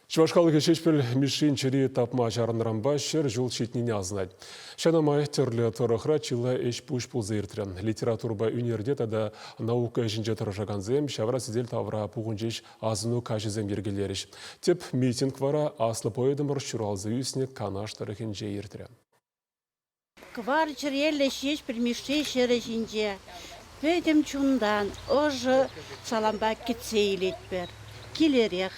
Чувашқалық шешпіл мишин чері тапма жарынрамба шер жол шетніне азнайды. Шанамай түрлі тұрықра чилла эш пуш пулзыртрен. Литературба универдет ада наука жинже тұржаганзем, шавра сидель тавра пуғынжеш азыну кажызем ергелеріш. Теп митинг вара аслы поедымыр шуралзы үсіне канаш тарихын жейіртірен. Квар чырелле шешпіл мишин шері жинже. Пөйдім чундан, ожы саламба кетсейлет бір. Келерех.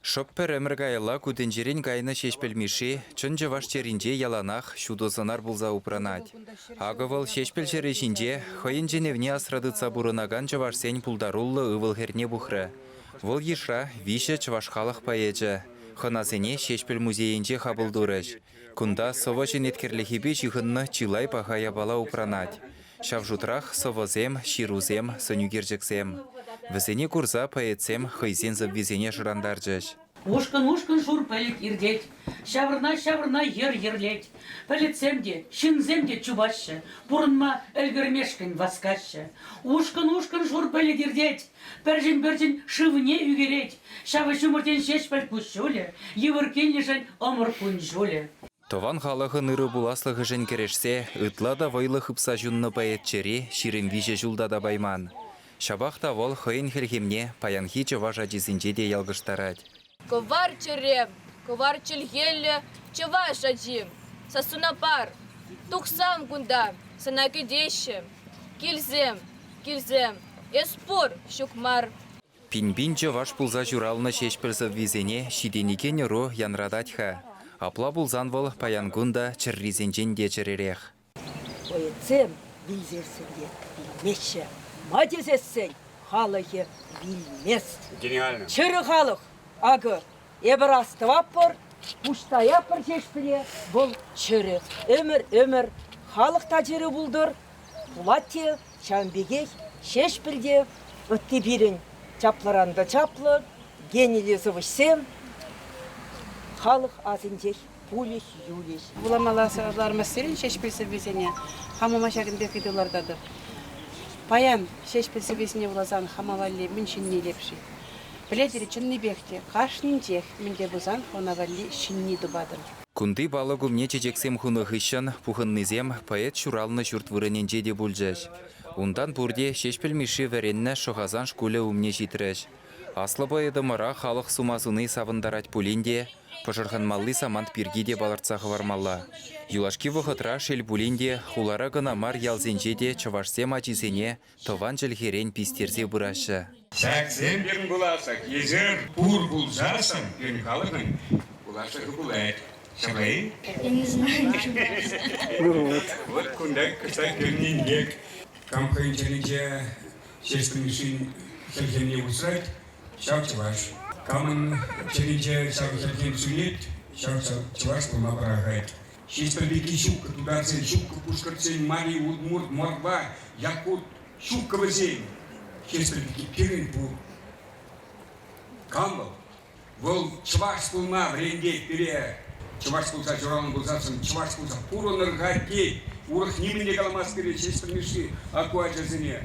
Шоппер әміргайла күдінжерін кайны шешпілмеші, чынжы ваш черінже яланақ шудосынар бұлза упранад. Ағывыл шешпіл жерешінже, хойын женевне асрады цабурынаган чывашсен пулдаруллы ывылхерне бұхры. Вол ешра више чывашқалық паеджі. Хонасене шешпіл музейінже хабылдурыш. Кунда сова женеткерліхебе жихынны чилай пахая бала упранад. Шавжутрах совозем, ширузем, сонюгержексем. Весене курса поэтсем хайзен забвезене жырандаржыш. Ушкан шур пәлік ирдет, шавырна ерлет. Пәлетсем шинзем де чубашы, бұрынма әлгірмешкін васкашы. Ушкан шур пәлік ирдет, пәржін шывыне үгерет. Шавы шумыртен шеш пәл пүшшулі, евіркен лежен омыр күнжулі. Тован халығы ныры буласлығы жын керешсе, ытлада вайлы хыпса жүнны паэтчері, ширин виже жылда да байман. Шабақта вол хойын хелхемне паянхи чыважа жезінже де ялгыштарад. Ковар чілгелі, чываш аджим, сасунапар, тухсам кунда, санаки деші, килзем, эспор шукмар. Пинбин чываш пулза журалны шешпілсі визене шиденикен ұру янрадатха. Апла булзан вол паянгунда чырризенжен де чыререх. Поэтсем вилзерсенде билмеші, мадезессен халығы билмес. Гениально. Чыры халық, ағы, ебір астываппыр, ұштаяппыр жешпіле, бұл чыры. Өмір, халық тажыры бұлдыр, бұлатте, чамбеге, шешпілде, өтті бірін чапларанды чаплы, генелі зывышсем, халық азындек, пулеш, юлеш. Буламаласылар мәселен шешпілсі бесене, хамама шағын бекедулардады. Паян шешпілсі бесене бұлазан хамавалли мүншінне лепші. Біледері чынны бекте, қашнын жек, мүнде бұзан хонавалли шинни дұбадыр. Кунды балы гумне чечексем хуны хыщын, пухыннызем поэт шуралны жұрт вырыненже де бұлжаш. Ундан бұрде шешпілмеші вәренні шоғазан шкулі умне житреш. Аслы бойыды мұра халық сумазыны савындарать пулинде, пожырханмалли самант пиргиде баларцағы вармалла. Юлашки вұхытра шел булинде, хулара гына мар ялзенжеде чывашсем ачисене, тован жылхерен пистерзе бұрашы. Сәксен берін бұласақ, езір бұр бұлжарсың, берін қалығын, бұласығы бұлайд. Шабай? Я не знаю. Вот күндәк кыштай керінен ек, камқайын черенже шешкінішін хелхенне ұсырайд, шау чываш. Камын черенже шау хелхен сүлет, шау чываш бұлма барағайд. Шеспілбекі шуқы тударсен, шуқы пұшқыртсен, мали, удмурт, морба, якут, шуқы візен. Шеспілбекі перін бұл. Камбыл, бұл чываш бұлма вренде пере. Чуваш пулса журалын бұлзасын, чуваш пулса пұрынырға кей, ұрық неміне қаламас кере, шеспілмеші акуа жазыне.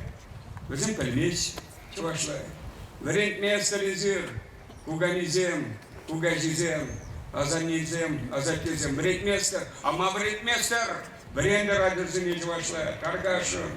Өзім пәлмеш, чувашлай. Варент местер куганизем, кугажизем, азанизем, азатезем. Варент местер, ама варент местер, варендер адырзыне чувашлай, каргашын.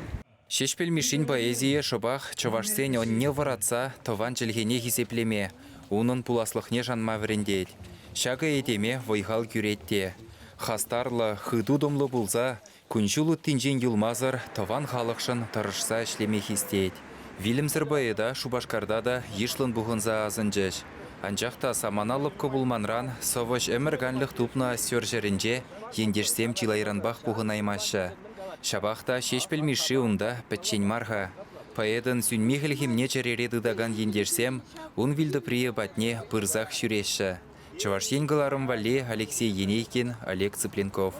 Шешпілмешін поэзия шыбақ чывашсен онне варатса, тован жылгене хисеплеме, унын пуласлықне жанма варендейд. Шага етеме вайхал күретте. Хастарлы, хыдудымлы бұлза, күншулы тінжен юлмазыр, таван халықшын тарышса ішлеме хистейд. Вилімсір байыда Шубашкарда да ешлын бұғынза азынжыш. Анжақта саманалып көбулманран, совыш әмірганлық тупна сөр жерінже, ендешсем чилайранбақ бұғынаймашы. Шабақта шешпілмеші ұнда пәтчен марға. Поэдын сүнмехіл хемне чаререді даган ендешсем, ұн вилді прие батне пырзақ шүреші. Чувашьен галарым вале Алексей Енейкин, Олег Цыпленков.